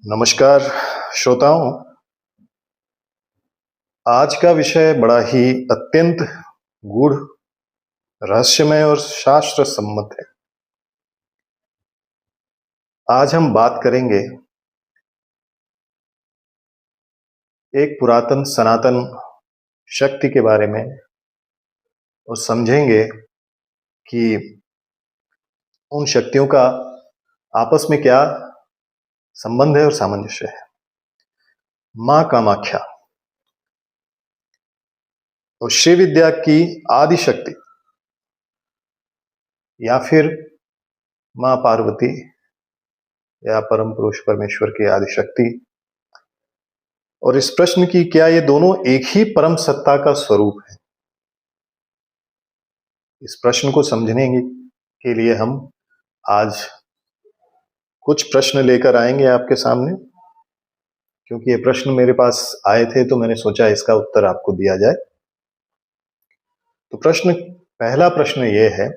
नमस्कार श्रोताओं। आज का विषय बड़ा ही अत्यंत गूढ़, रहस्यमय और शास्त्र सम्मत है। आज हम बात करेंगे एक पुरातन सनातन शक्ति के बारे में और समझेंगे कि उन शक्तियों का आपस में क्या संबंध है और सामंजस्य है। मां कामाख्या और शिव विद्या की आदि शक्ति या फिर मां पार्वती या परम पुरुष परमेश्वर की आदि शक्ति, और इस प्रश्न की क्या ये दोनों एक ही परम सत्ता का स्वरूप है। इस प्रश्न को समझने के लिए हम आज कुछ प्रश्न लेकर आएंगे आपके सामने, क्योंकि ये प्रश्न मेरे पास आए थे तो मैंने सोचा इसका उत्तर आपको दिया जाए। तो पहला प्रश्न ये है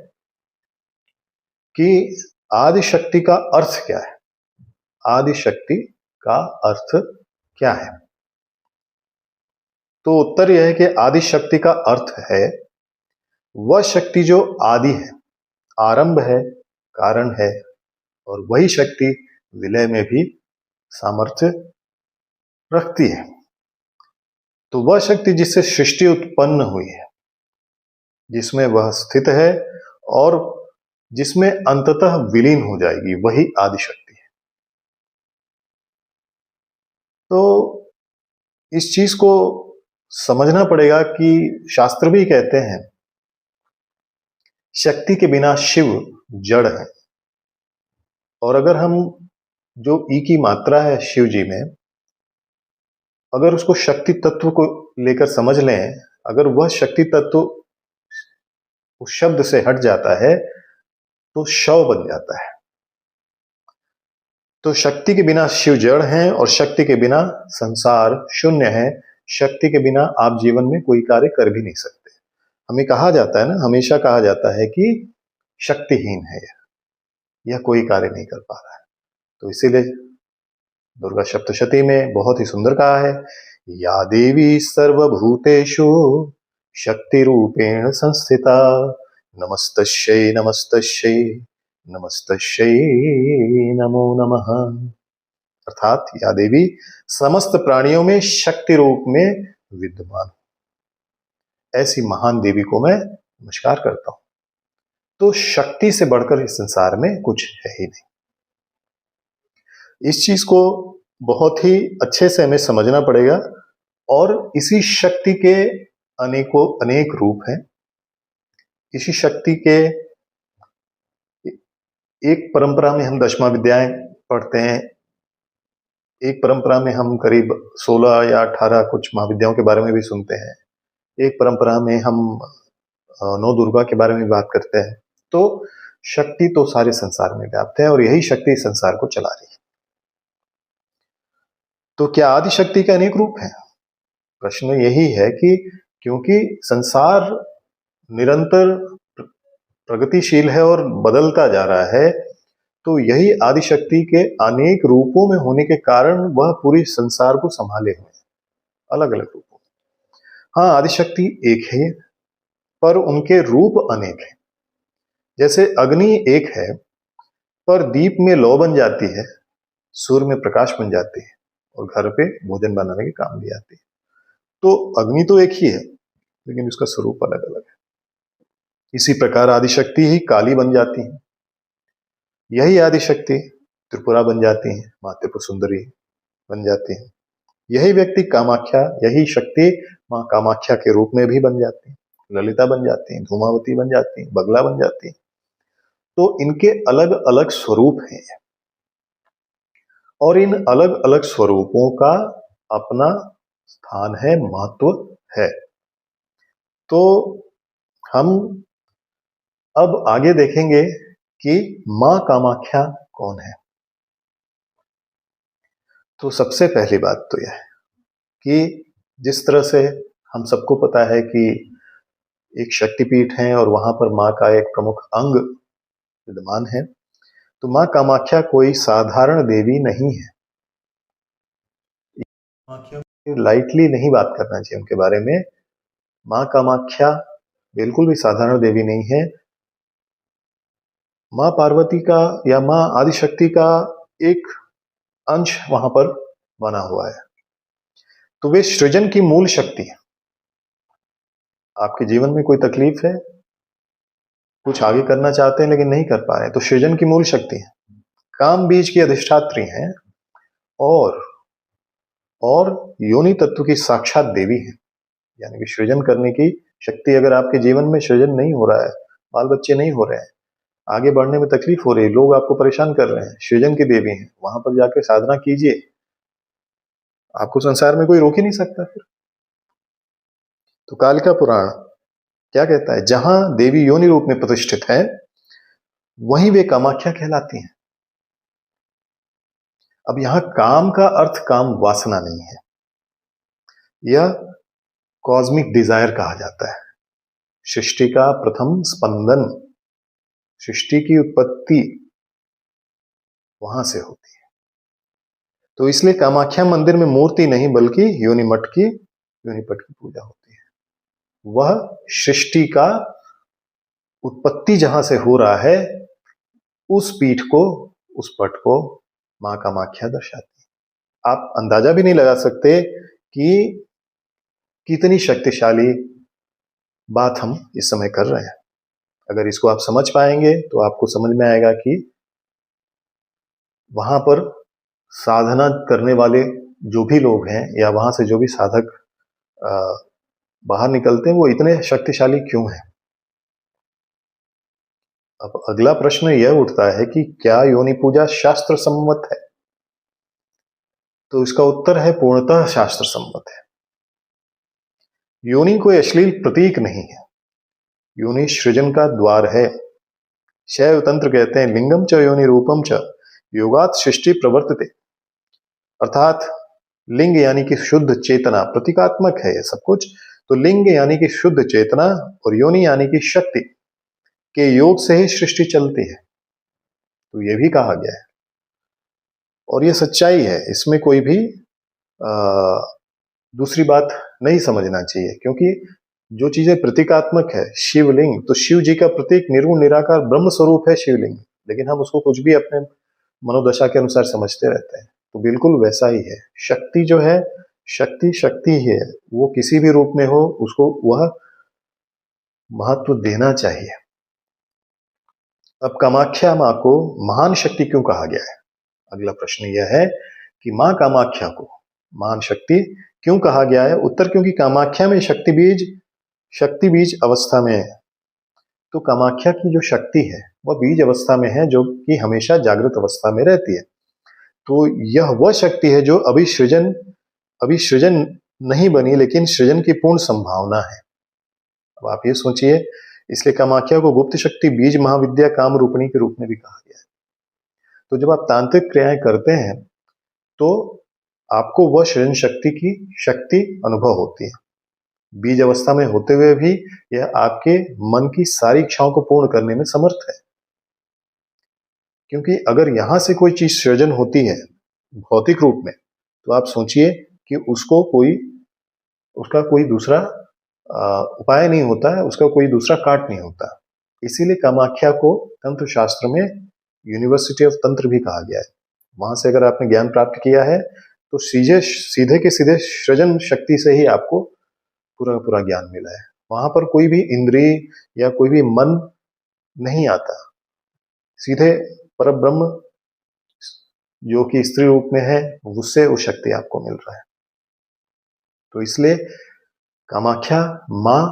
कि आदि शक्ति का अर्थ क्या है। आदि शक्ति का अर्थ क्या है? तो उत्तर यह है कि आदि शक्ति का अर्थ है वह शक्ति जो आदि है, आरंभ है, कारण है, और वही शक्ति विलय में भी सामर्थ्य रखती है। तो वह शक्ति जिससे सृष्टि उत्पन्न हुई है, जिसमें वह स्थित है और जिसमें अंततः विलीन हो जाएगी, वही आदि शक्ति है। तो इस चीज को समझना पड़ेगा कि शास्त्र भी कहते हैं शक्ति के बिना शिव जड़ है। और अगर हम जो ई की मात्रा है शिव जी में, अगर उसको शक्ति तत्व को लेकर समझ लें, अगर वह शक्ति तत्व उस शब्द से हट जाता है तो शव बन जाता है। तो शक्ति के बिना शिव जड़ है और शक्ति के बिना संसार शून्य है। शक्ति के बिना आप जीवन में कोई कार्य कर भी नहीं सकते। हमें कहा जाता है ना, हमेशा कहा जाता है कि शक्तिहीन है यह कोई कार्य नहीं कर पा रहा है। तो इसीलिए दुर्गा सप्तशती में बहुत ही सुंदर कहा है, या देवी सर्वभूतेषु शक्ति रूपेण संस्थिता, नमस्तस्यै नमस्तस्यै नमस्तस्यै नमो नमः। अर्थात या देवी समस्त प्राणियों में शक्ति रूप में विद्यमान, ऐसी महान देवी को मैं नमस्कार करता हूं। तो शक्ति से बढ़कर इस संसार में कुछ है ही नहीं। इस चीज को बहुत ही अच्छे से हमें समझना पड़ेगा। और इसी शक्ति के अनेक रूप हैं। इसी शक्ति के एक परंपरा में हम दशमा विद्याएं पढ़ते हैं, एक परंपरा में हम करीब 16 या 18 कुछ महाविद्याओं के बारे में भी सुनते हैं, एक परंपरा में हम 9 दुर्गा के बारे में बात करते हैं। तो शक्ति तो सारे संसार में व्याप्त है और यही शक्ति संसार को चला रही है। तो क्या आदि शक्ति के अनेक रूप हैं? प्रश्न यही है कि क्योंकि संसार निरंतर प्रगतिशील है और बदलता जा रहा है, तो यही आदि शक्ति के अनेक रूपों में होने के कारण वह पूरी संसार को संभाले हुए हैं, अलग अलग रूपों में। हाँ, आदि शक्ति एक है पर उनके रूप अनेक हैं। जैसे अग्नि एक है पर दीप में लौ बन जाती है, सूर्य में प्रकाश बन जाती है और घर पे भोजन बनाने के काम भी आती है। तो अग्नि तो एक ही है लेकिन उसका स्वरूप अलग अलग है। इसी प्रकार आदि शक्ति ही काली बन जाती है, यही आदि शक्ति त्रिपुरा बन जाती है, मां त्रिपुर सुंदरी बन जाती है। यही व्यक्ति कामाख्या, यही शक्ति मां कामाख्या के रूप में भी बन जाती है, ललिता बन जाती है, धूमावती बन जाती है, बगला बन जाती है। तो इनके अलग अलग स्वरूप हैं और इन अलग अलग स्वरूपों का अपना स्थान है, महत्व है। तो हम अब आगे देखेंगे कि मां कामाख्या कौन है। तो सबसे पहली बात तो यह है कि जिस तरह से हम सबको पता है कि एक शक्तिपीठ है और वहां पर मां का एक प्रमुख अंग विद्यमान है, तो मां कामाख्या कोई साधारण देवी नहीं है। लाइटली नहीं बात करना चाहिए उनके बारे में। मां कामाख्या बिल्कुल भी साधारण देवी नहीं है। मां पार्वती का या मां आदिशक्ति का एक अंश वहां पर बना हुआ है। तो वे सृजन की मूल शक्ति है। आपके जीवन में कोई तकलीफ है, कुछ आगे करना चाहते हैं लेकिन नहीं कर पा रहे, तो सृजन की मूल शक्ति है, काम बीज की अधिष्ठात्री है और योनि तत्व की साक्षात देवी है। यानी कि सृजन करने की शक्ति, अगर आपके जीवन में सृजन नहीं हो रहा है, बाल बच्चे नहीं हो रहे हैं, आगे बढ़ने में तकलीफ हो रही है, लोग आपको परेशान कर रहे हैं, सृजन की देवी है, वहां पर जाकर साधना कीजिए, आपको संसार में कोई रोक ही नहीं सकता फिर। तो कालिका पुराण क्या कहता है, जहां देवी योनि रूप में प्रतिष्ठित है वहीं वे कामाख्या कहलाती हैं। अब यहां काम का अर्थ काम वासना नहीं है, यह कॉस्मिक डिजायर कहा जाता है। सृष्टि का प्रथम स्पंदन, सृष्टि की उत्पत्ति वहां से होती है। तो इसलिए कामाख्या मंदिर में मूर्ति नहीं बल्कि योनिपट की पूजा होती है। वह सृष्टि का उत्पत्ति जहां से हो रहा है उस पीठ को, उस पट को मां कामाख्या दर्शाती है। आप अंदाजा भी नहीं लगा सकते कि कितनी शक्तिशाली बात हम इस समय कर रहे हैं। अगर इसको आप समझ पाएंगे तो आपको समझ में आएगा कि वहां पर साधना करने वाले जो भी लोग हैं या वहां से जो भी साधक बाहर निकलते हैं वो इतने शक्तिशाली क्यों हैं। अब अगला प्रश्न यह उठता है कि क्या योनि पूजा शास्त्र सम्मत है? तो इसका उत्तर है पूर्णतः शास्त्र सम्मत है। योनि कोई अश्लील प्रतीक नहीं है, योनि सृजन का द्वार है। शैव तंत्र कहते हैं लिंगम च योनि रूपम च योगात सृष्टि प्रवर्तते, अर्थात लिंग यानी कि शुद्ध चेतना, प्रतीकात्मक है यह सब कुछ। तो लिंग यानी कि शुद्ध चेतना और योनि यानी कि शक्ति के योग से ही सृष्टि चलती है। तो यह भी कहा गया है और यह सच्चाई है, इसमें कोई भी दूसरी बात नहीं समझना चाहिए। क्योंकि जो चीजें प्रतीकात्मक है, शिवलिंग तो शिव जी का प्रतीक निर्गुण निराकार ब्रह्म स्वरूप है शिवलिंग, लेकिन हम उसको कुछ भी अपने मनोदशा के अनुसार समझते रहते हैं। तो बिल्कुल वैसा ही है, शक्ति जो है, शक्ति शक्ति ही है, वो किसी भी रूप में हो उसको वह महत्व देना चाहिए। अब कामाख्या मां को महान शक्ति क्यों कहा गया है? अगला प्रश्न यह है कि मां कामाख्या को महान शक्ति क्यों कहा गया है? उत्तर, क्योंकि कामाख्या में शक्ति बीज अवस्था में है। तो कामाख्या की जो शक्ति है वह बीज अवस्था में है, जो कि हमेशा जागृत अवस्था में रहती है। तो यह वह शक्ति है जो अभी सृजन नहीं बनी, लेकिन सृजन की पूर्ण संभावना है। अब आप ये सोचिए, इसलिए कामाख्या को गुप्त शक्ति, बीज महाविद्या, काम रूपिणी के रूप में भी कहा गया है। तो जब आप तांत्रिक क्रियाएं करते हैं तो आपको वह सृजन शक्ति की शक्ति अनुभव होती है। बीज अवस्था में होते हुए भी यह आपके मन की सारी इच्छाओं को पूर्ण करने में समर्थ है। क्योंकि अगर यहां से कोई चीज सृजन होती है भौतिक रूप में, तो आप सोचिए कि उसका कोई दूसरा उपाय नहीं होता है, उसका कोई दूसरा काट नहीं होता। इसीलिए कामाख्या को तंत्र शास्त्र में यूनिवर्सिटी ऑफ तंत्र भी कहा गया है। वहां से अगर आपने ज्ञान प्राप्त किया है तो सीधे के सीधे सृजन शक्ति से ही आपको पूरा ज्ञान मिला है। वहां पर कोई भी इंद्रिय या कोई भी मन नहीं आता, सीधे परब्रह्म जो कि स्त्री रूप में है उससे वो शक्ति आपको मिल रहा है। तो इसलिए कामाख्या मां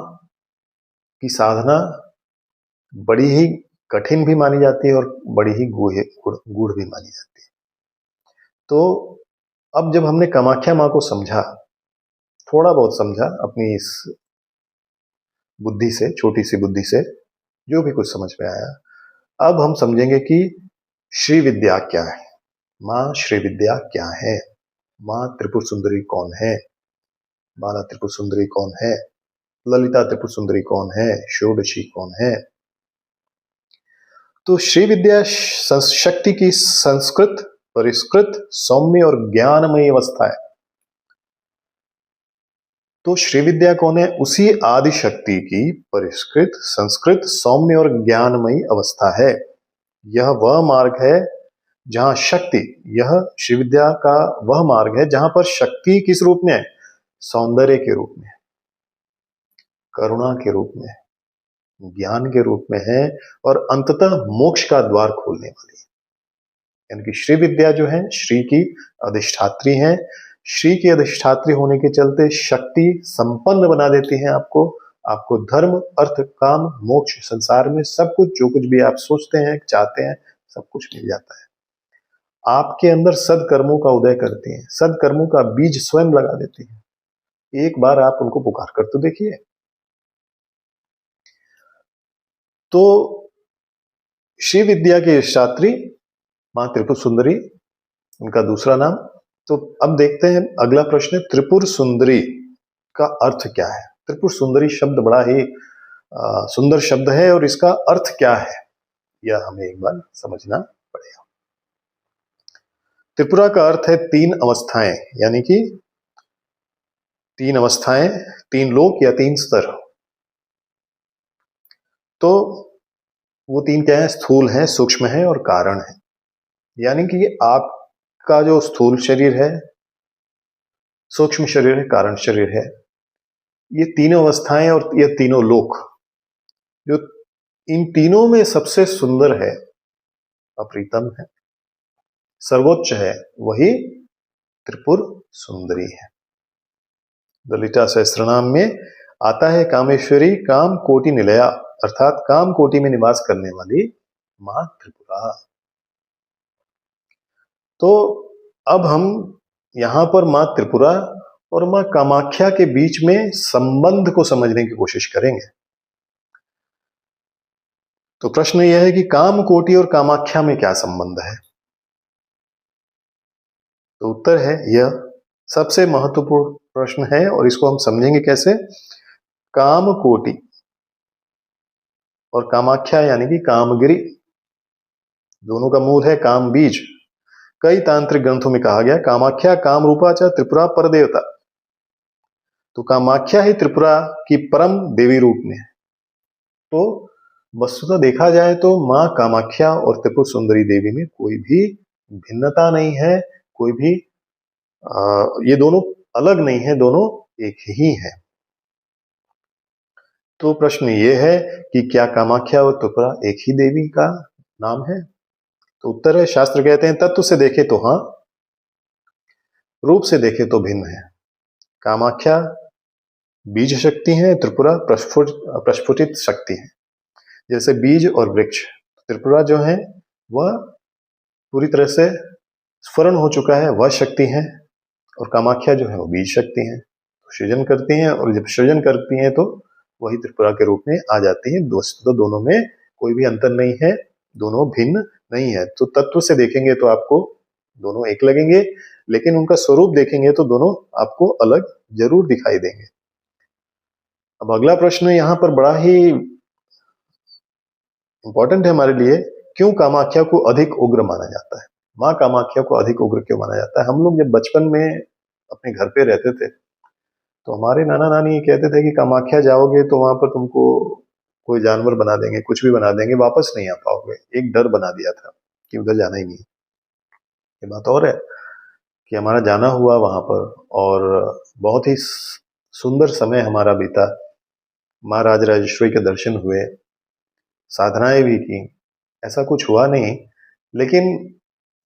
की साधना बड़ी ही कठिन भी मानी जाती है और बड़ी ही गूढ़ भी मानी जाती है। तो अब जब हमने कामाख्या मां को समझा, थोड़ा बहुत समझा अपनी इस बुद्धि से, छोटी सी बुद्धि से जो भी कुछ समझ में आया, अब हम समझेंगे कि श्री विद्या क्या है, मां श्री विद्या क्या है, मां त्रिपुर सुंदरी कौन है, बाला त्रिपुर सुंदरी कौन है, ललिता त्रिपुर सुंदरी कौन है, षोडशी कौन है। तो श्री विद्या शक्ति की संस्कृत, परिष्कृत, सौम्य और ज्ञानमयी अवस्था है। तो श्री विद्या कौन है? उसी आदि शक्ति की परिष्कृत, संस्कृत, सौम्य और ज्ञानमयी अवस्था है। यह वह मार्ग है जहां शक्ति, यह श्री विद्या का वह मार्ग है जहां पर शक्ति किस रूप में है? सौंदर्य के रूप में, करुणा के रूप में, ज्ञान के रूप में है और अंततः मोक्ष का द्वार खोलने वाली है। यानी कि श्री विद्या जो है श्री की अधिष्ठात्री है। श्री की अधिष्ठात्री होने के चलते शक्ति संपन्न बना देती है आपको धर्म, अर्थ, काम, मोक्ष, संसार में सब कुछ, जो कुछ भी आप सोचते हैं, चाहते हैं, सब कुछ मिल जाता है। आपके अंदर सदकर्मों का उदय करती है, सदकर्मों का बीज स्वयं लगा देती है। एक बार आप उनको पुकार कर तो देखिए। तो श्री विद्या की अधिष्ठात्री मां त्रिपुर सुंदरी, उनका दूसरा नाम। तो अब देखते हैं अगला प्रश्न, त्रिपुर सुंदरी का अर्थ क्या है? त्रिपुर सुंदरी शब्द बड़ा ही सुंदर शब्द है और इसका अर्थ क्या है यह हमें एक बार समझना पड़ेगा। त्रिपुरा का अर्थ है तीन अवस्थाएं, यानी कि तीन अवस्थाएं, तीन लोक या तीन स्तर। तो वो तीन क्या है? स्थूल है, सूक्ष्म है और कारण है। यानी कि आपका जो स्थूल शरीर है, सूक्ष्म शरीर है, कारण शरीर है, ये तीनों अवस्थाएं और ये तीनों लोक, जो इन तीनों में सबसे सुंदर है, अप्रीतम है, सर्वोच्च है, वही त्रिपुर सुंदरी है। ललिता सहस्त्रनाम में आता है कामेश्वरी काम कोटि निलया, अर्थात काम कोटि में निवास करने वाली मां त्रिपुरा। तो अब हम यहां पर मां त्रिपुरा और मां कामाख्या के बीच में संबंध को समझने की कोशिश करेंगे। तो प्रश्न यह है कि काम कोटि और कामाख्या में क्या संबंध है? तो उत्तर है, यह सबसे महत्वपूर्ण प्रश्न है और इसको हम समझेंगे कैसे। काम कोटि और कामाख्या यानी कि कामगिरी, दोनों का मूल है काम बीज। कई तांत्रिक ग्रंथों में कहा गया कामाख्या काम रूपा च त्रिपुरा पर देवता। तो कामाख्या ही त्रिपुरा की परम देवी रूप में है। तो वस्तुतः देखा जाए तो मां कामाख्या और त्रिपुर सुंदरी देवी में कोई भी भिन्नता नहीं है, कोई भी ये दोनों अलग नहीं है, दोनों एक ही है। तो प्रश्न ये है कि क्या कामाख्या और त्रिपुरा एक ही देवी का नाम है? तो उत्तर है, शास्त्र कहते हैं तत्व से देखे तो हां, रूप से देखे तो भिन्न है। कामाख्या बीज शक्ति है, त्रिपुरा प्रस्फुटित शक्ति है। जैसे बीज और वृक्ष, त्रिपुरा जो है वह पूरी तरह से स्फुरण हो चुका है, वह शक्ति है, और कामाख्या जो है वो बीज शक्ति है, तो सृजन करती हैं, और जब सृजन करती हैं तो वही त्रिपुरा के रूप में आ जाती है। दोस्तों दोनों में कोई भी अंतर नहीं है, दोनों भिन्न नहीं है। तो तत्व से देखेंगे तो आपको दोनों एक लगेंगे, लेकिन उनका स्वरूप देखेंगे तो दोनों आपको अलग जरूर दिखाई देंगे। अब अगला प्रश्न यहाँ पर बड़ा ही इंपॉर्टेंट है हमारे लिए, क्यों कामाख्या को अधिक उग्र माना जाता है? मां कामाख्या को अधिक उग्र क्यों माना जाता है? हम लोग जब बचपन में अपने घर पे रहते थे तो हमारे नाना नानी कहते थे कि कामाख्या जाओगे तो वहां पर तुमको कोई जानवर बना देंगे, कुछ भी बना देंगे, वापस नहीं आ पाओगे। एक डर बना दिया था कि उधर जाना ही नहीं। ये बात और है कि हमारा जाना हुआ वहां पर और बहुत ही सुंदर समय हमारा बीता। मां राजराजेश्वरी के दर्शन हुए, साधनाएं भी की, ऐसा कुछ हुआ नहीं। लेकिन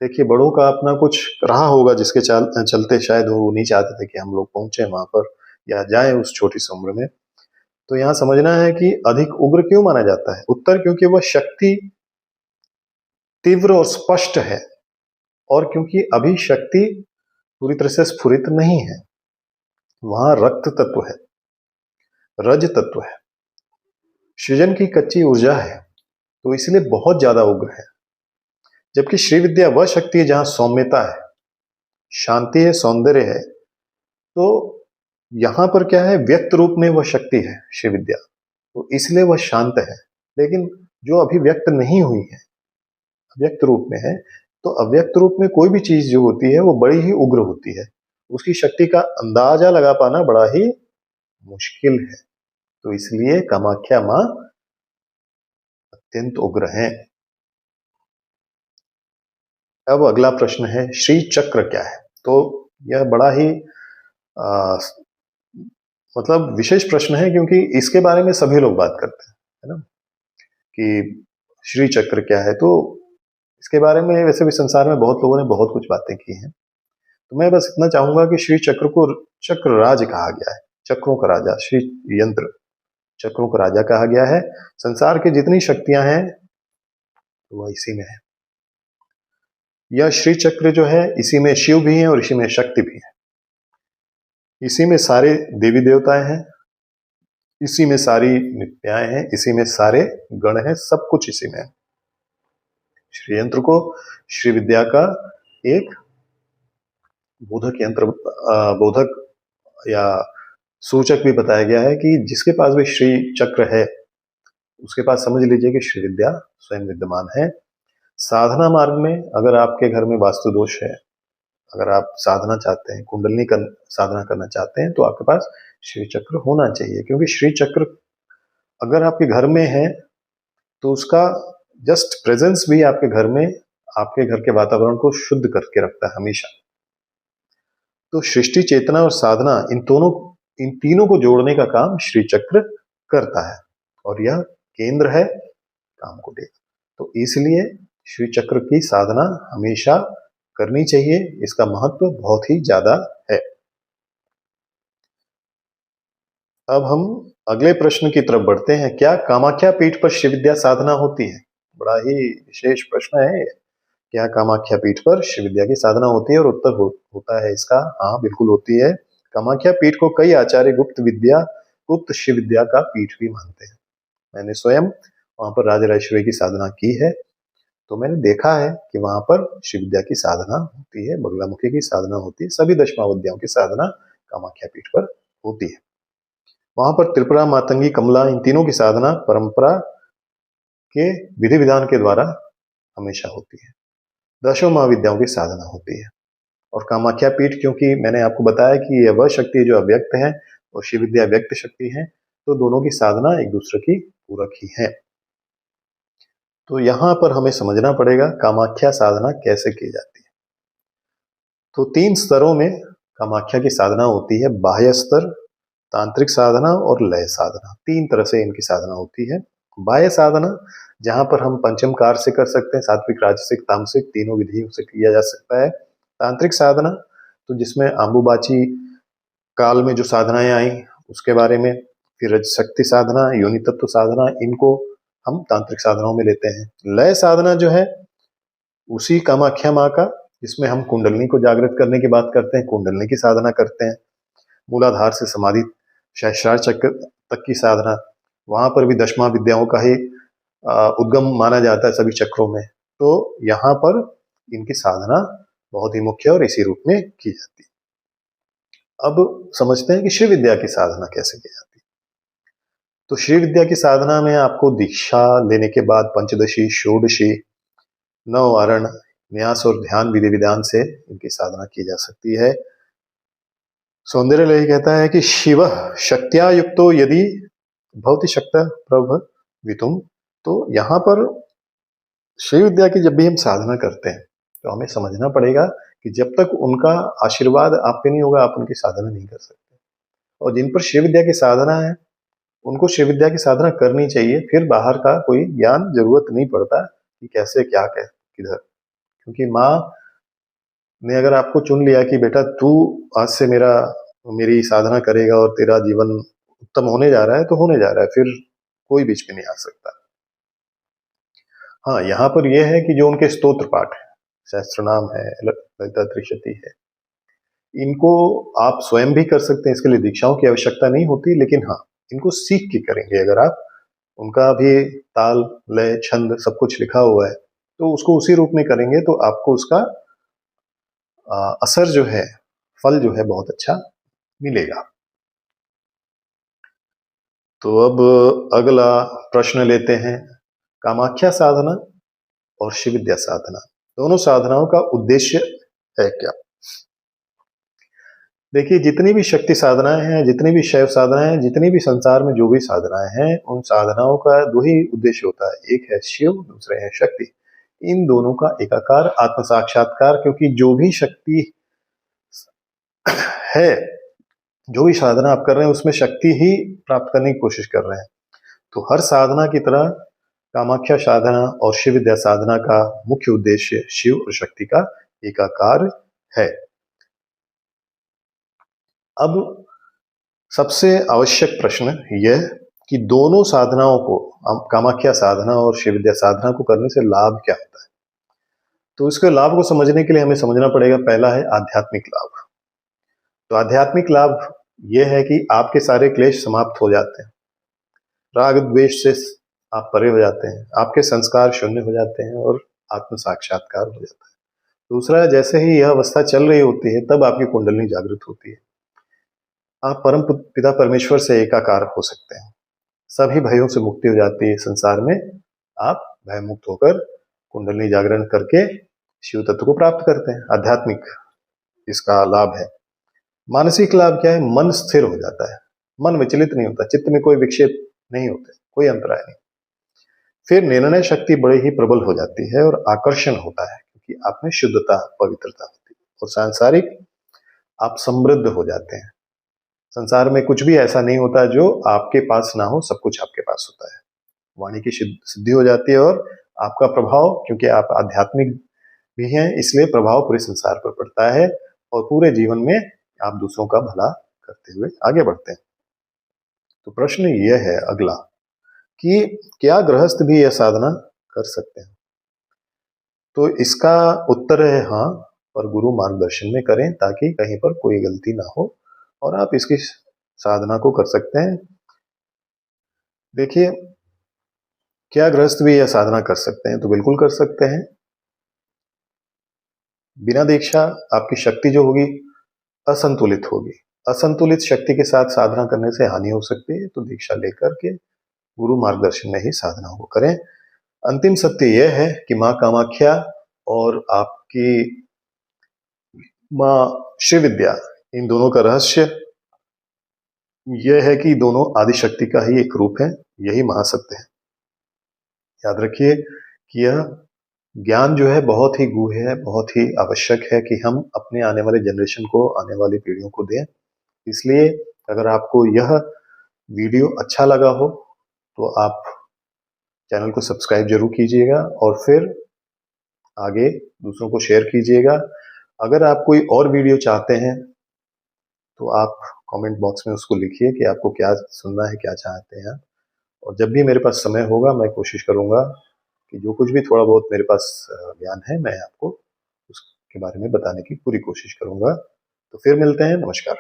देखिए, बड़ों का अपना कुछ रहा होगा जिसके चलते शायद वो नहीं चाहते थे कि हम लोग पहुंचे वहां पर या जाएं उस छोटी सी उम्र में। तो यहां समझना है कि अधिक उग्र क्यों माना जाता है। उत्तर, क्योंकि वह शक्ति तीव्र और स्पष्ट है, और क्योंकि अभी शक्ति पूरी तरह से स्फुरित नहीं है, वहां रक्त तत्व है, रज तत्व है, सृजन की कच्ची ऊर्जा है, तो इसलिए बहुत ज्यादा उग्र है। जबकि श्री विद्या वह शक्ति है जहां सौम्यता है, शांति है, सौंदर्य है। तो यहां पर क्या है, व्यक्त रूप में वह शक्ति है श्री विद्या, तो इसलिए वह शांत है। लेकिन जो अभी व्यक्त नहीं हुई है, अव्यक्त रूप में है, तो अव्यक्त रूप में कोई भी चीज जो होती है वो बड़ी ही उग्र होती है, उसकी शक्ति का अंदाजा लगा पाना बड़ा ही मुश्किल है। तो इसलिए कामाख्या मां अत्यंत उग्र हैं। अब अगला प्रश्न है श्री चक्र क्या है। तो यह बड़ा ही आ, मतलब विशेष प्रश्न है, क्योंकि इसके बारे में सभी लोग बात करते हैं, है ना, कि श्री चक्र क्या है। तो इसके बारे में वैसे भी संसार में बहुत लोगों ने बहुत कुछ बातें की हैं, तो मैं बस इतना चाहूंगा कि श्री चक्र को चक्रराज कहा गया है, चक्रों का राजा, श्री यंत्र चक्रों का राजा कहा गया है। संसार की जितनी शक्तियां हैं वह इसी में है। यह श्री चक्र जो है, इसी में शिव भी है और इसी में शक्ति भी है, इसी में सारे देवी देवताएं हैं, इसी में सारी नित्याएं हैं, इसी में सारे गण हैं, सब कुछ इसी में है। श्री यंत्र को श्री विद्या का एक बोधक यंत्र, बोधक या सूचक भी बताया गया है, कि जिसके पास भी श्री चक्र है उसके पास समझ लीजिए कि श्री विद्या स्वयं विद्यमान है। साधना मार्ग में अगर आपके घर में वास्तु दोष है, अगर आप साधना चाहते हैं, कुंडलनी साधना करना चाहते हैं, तो आपके पास श्री चक्र होना चाहिए, क्योंकि श्री चक्र अगर आपके घर में है तो उसका जस्ट प्रेजेंस भी आपके घर में आपके घर के वातावरण को शुद्ध करके रखता है हमेशा। तो सृष्टि, चेतना और साधना, इन तीनों को जोड़ने का काम श्री चक्र करता है, और यह केंद्र है काम को देगा। तो इसलिए श्री चक्र की साधना हमेशा करनी चाहिए, इसका महत्व बहुत ही ज्यादा है। अब हम अगले प्रश्न की तरफ बढ़ते हैं। क्या कामाख्या पीठ पर शिव विद्या साधना होती है? बड़ा ही विशेष प्रश्न है। क्या कामाख्या पीठ पर शिव विद्या की साधना होती है? और उत्तर होता है इसका हाँ, बिल्कुल होती है। कामाख्या पीठ को कई आचार्य गुप्त शिव विद्या का पीठ भी मानते हैं। मैंने स्वयं वहां पर राजराजेश्वरी की साधना की है, तो मैंने देखा है कि वहां पर शिव विद्या की साधना होती है, बगलामुखी की साधना होती है, सभी दशमाविद्याओं की साधना कामाख्या पीठ पर होती है। वहां पर त्रिपुरा, मातंगी, कमला, इन तीनों की साधना परंपरा के विधि विधान के द्वारा हमेशा होती है। दशों महाविद्याओं की साधना होती है। और कामाख्या पीठ, क्योंकि मैंने आपको बताया कि यह वह शक्ति है जो अव्यक्त है और शिव विद्या व्यक्त शक्ति है, तो दोनों की साधना एक दूसरे की पूरक ही है। तो यहां पर हमें समझना पड़ेगा कामाख्या साधना कैसे की जाती है। तो 3 स्तरों में कामाख्या की साधना होती है। बाह्य स्तर, तांत्रिक साधना और लय साधना। 3 तरह से इनकी साधना होती है। बाह्य साधना जहां पर हम पंचम कार से कर सकते हैं, सात्विक, राजसिक, तामसिक तीनों विधियों से किया जा सकता है। तांत्रिक साधना तो जिसमें आम्बुबाची काल में जो साधनाएं आई उसके बारे में, फिर शक्ति साधना, योनि तत्व साधना, इनको हम तांत्रिक साधनाओं में लेते हैं। लय साधना जो है उसी कामाख्या माँ का, जिसमें हम कुंडलनी को जागृत करने की बात करते हैं, कुंडलनी की साधना करते हैं। मूलाधार से समाधि सहस्रार चक्र तक की साधना, वहां पर भी दशमा विद्याओं का ही उद्गम माना जाता है सभी चक्रों में। तो यहाँ पर इनकी साधना बहुत ही मुख्य और इसी रूप में की जाती है। अब समझते हैं कि श्री विद्या की साधना कैसे की जाती है। तो श्री विद्या की साधना में आपको दीक्षा लेने के बाद पंचदशी, षोडशी, नववारण, न्यास और ध्यान विधि विधान से इनकी साधना की जा सकती है। सौंदर्य लहरी कहता है कि शिव शक्त्या युक्तो यदि भवति शक्त प्रभवितुम। तो यहाँ पर श्री विद्या की जब भी हम साधना करते हैं तो हमें समझना पड़ेगा कि जब तक उनका आशीर्वाद आप पे नहीं होगा आप उनकी साधना नहीं कर सकते। और जिन पर शिव विद्या की साधना है उनको शिव विद्या की साधना करनी चाहिए, फिर बाहर का कोई ज्ञान जरूरत नहीं पड़ता कि कैसे क्या किधर। क्योंकि माँ ने अगर आपको चुन लिया कि बेटा तू आज से मेरी साधना करेगा और तेरा जीवन उत्तम होने जा रहा है, तो होने जा रहा है, फिर कोई बीच में नहीं आ सकता। हाँ, यहाँ पर यह है कि जो उनके स्तोत्र पाठ है, सहस्त्रनाम है, ललिता त्रिशती है, इनको आप स्वयं भी कर सकते हैं, इसके लिए दीक्षाओं की आवश्यकता नहीं होती। लेकिन हाँ, इनको सीख के करेंगे अगर आप, उनका भी ताल, लय, छंद सब कुछ लिखा हुआ है, तो उसको उसी रूप में करेंगे तो आपको उसका असर जो है, फल जो है बहुत अच्छा मिलेगा। तो अब अगला प्रश्न लेते हैं। कामाख्या साधना और शिव विद्या साधना, दोनों साधनाओं का उद्देश्य है क्या? देखिए, जितनी भी शक्ति साधनाएं हैं, जितनी भी शैव साधनाएं हैं, जितनी भी संसार में जो भी साधनाएं हैं, उन साधनाओं का दो ही उद्देश्य होता है, एक है शिव, दूसरे है शक्ति। इन दोनों का एकाकार आत्म साक्षात्कार, क्योंकि जो भी शक्ति है, जो भी साधना आप कर रहे हैं, उसमें शक्ति ही प्राप्त करने की कोशिश कर रहे हैं। तो हर साधना की तरह कामाख्या साधना और शिव विद्या साधना का मुख्य उद्देश्य शिव और शक्ति का एकाकार है। अब सबसे आवश्यक प्रश्न यह कि दोनों साधनाओं को, कामाख्या साधना और शिव विद्या साधना को करने से लाभ क्या होता है? तो इसके लाभ को समझने के लिए हमें समझना पड़ेगा, पहला है आध्यात्मिक लाभ। तो आध्यात्मिक लाभ यह है कि आपके सारे क्लेश समाप्त हो जाते हैं, राग द्वेष से आप परे हो जाते हैं, आपके संस्कार शून्य हो जाते हैं और आत्म साक्षात्कार हो जाता है। दूसरा, जैसे ही यह अवस्था चल रही होती है, तब आपकी कुंडलिनी जागृत होती है, आप परम पिता परमेश्वर से एकाकार हो सकते हैं, सभी भयों से मुक्ति हो जाती है। संसार में आप भय मुक्त होकर कुंडलिनी जागरण करके शिव तत्व को प्राप्त करते हैं। आध्यात्मिक इसका लाभ है। मानसिक लाभ क्या है? मन स्थिर हो जाता है, मन विचलित नहीं होता, चित्त में कोई विक्षेप नहीं होते, कोई अंतराय नहीं। फिर निर्णय शक्ति बड़ी ही प्रबल हो जाती है और आकर्षण होता है, क्योंकि आप में शुद्धता, पवित्रता होती है। और सांसारिक आप समृद्ध हो जाते हैं। संसार में कुछ भी ऐसा नहीं होता जो आपके पास ना हो, सब कुछ आपके पास होता है। वाणी की सिद्धि हो जाती है और आपका प्रभाव, क्योंकि आप आध्यात्मिक भी हैं, इसलिए प्रभाव पूरे संसार पर पड़ता है और पूरे जीवन में आप दूसरों का भला करते हुए आगे बढ़ते हैं। तो प्रश्न यह है अगला कि क्या गृहस्थ भी यह साधना कर सकते हैं? तो इसका उत्तर है हाँ, पर गुरु मार्गदर्शन में करें, ताकि कहीं पर कोई गलती ना हो और आप इसकी साधना को कर सकते हैं। देखिए, क्या गृहस्थ भी यह साधना कर सकते हैं? तो बिल्कुल कर सकते हैं। बिना दीक्षा आपकी शक्ति जो होगी असंतुलित होगी। असंतुलित शक्ति के साथ साधना करने से हानि हो सकती है, तो दीक्षा लेकर के गुरु मार्गदर्शन में ही साधना को करें। अंतिम सत्य यह है कि माँ कामाख्या और आपकी माँ शिव विद्या, इन दोनों का रहस्य यह है कि दोनों आदिशक्ति का ही एक रूप है, यही महासत्य है। याद रखिए कि यह ज्ञान जो है बहुत ही गूढ़ है, बहुत ही आवश्यक है कि हम अपने आने वाले जनरेशन को, आने वाली पीढ़ियों को दें। इसलिए अगर आपको यह वीडियो अच्छा लगा हो तो आप चैनल को सब्सक्राइब जरूर कीजिएगा और फिर आगे दूसरों को शेयर कीजिएगा। अगर आप कोई और वीडियो चाहते हैं तो आप कमेंट बॉक्स में उसको लिखिए कि आपको क्या सुनना है, क्या चाहते हैं। और जब भी मेरे पास समय होगा, मैं कोशिश करूंगा कि जो कुछ भी थोड़ा बहुत मेरे पास ज्ञान है, मैं आपको उसके बारे में बताने की पूरी कोशिश करूंगा। तो फिर मिलते हैं। नमस्कार।